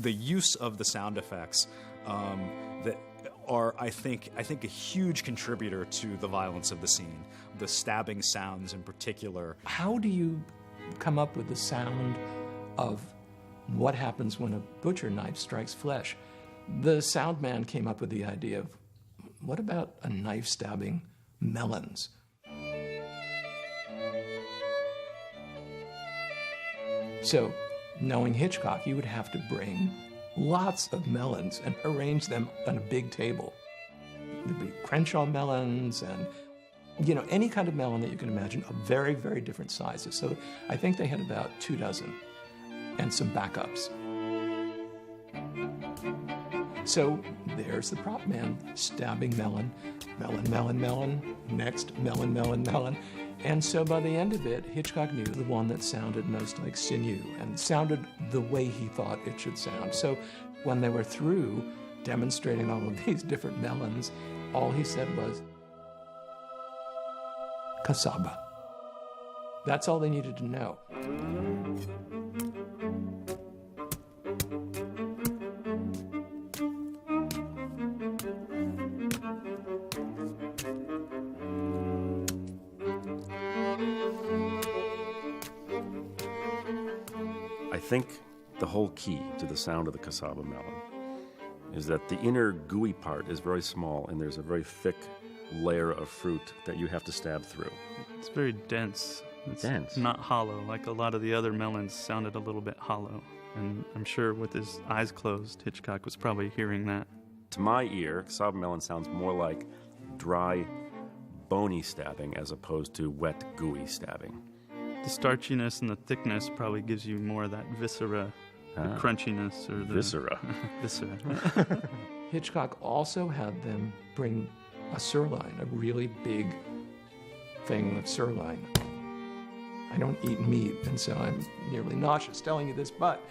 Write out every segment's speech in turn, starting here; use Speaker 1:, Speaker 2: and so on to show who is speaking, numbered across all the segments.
Speaker 1: the use of the sound effects that are, I think, a huge contributor to the violence of the scene. The stabbing sounds in particular.
Speaker 2: How do you come up with the sound of what happens when a butcher knife strikes flesh? The sound man came up with the idea of, what about a knife stabbing melons? So, knowing Hitchcock, you would have to bring lots of melons and arrange them on a big table. There'd be Crenshaw melons and, any kind of melon that you can imagine of very, very different sizes. So I think they had about 24 and some backups. So there's the prop man stabbing melon, melon, melon, melon, next melon, melon, melon. And so by the end of it, Hitchcock knew the one that sounded most like sinew and sounded the way he thought it should sound. So when they were through demonstrating all of these different melons, all he said was, "Casaba." That's all they needed to know.
Speaker 3: I think the whole key to the sound of the cassava melon is that the inner gooey part is very small and there's a very thick layer of fruit that you have to stab through.
Speaker 4: It's very dense. It's
Speaker 3: dense.
Speaker 4: Not hollow, like a lot of the other melons sounded a little bit hollow. And I'm sure with his eyes closed, Hitchcock was probably hearing that.
Speaker 3: To my ear, cassava melon sounds more like dry, bony stabbing as opposed to wet, gooey stabbing.
Speaker 4: The starchiness and the thickness probably gives you more of that viscera, the crunchiness, or the...
Speaker 3: Viscera.
Speaker 4: Viscera.
Speaker 2: Hitchcock also had them bring a sirloin, a really big thing of sirloin. I don't eat meat, and so I'm nearly nauseous telling you this, but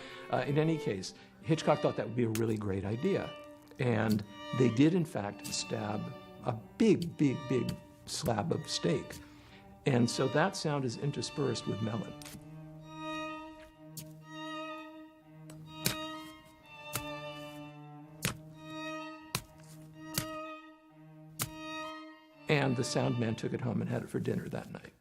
Speaker 2: in any case, Hitchcock thought that would be a really great idea. And they did, in fact, stab a big, big, big slab of steak. And so that sound is interspersed with melon. And the sound man took it home and had it for dinner that night.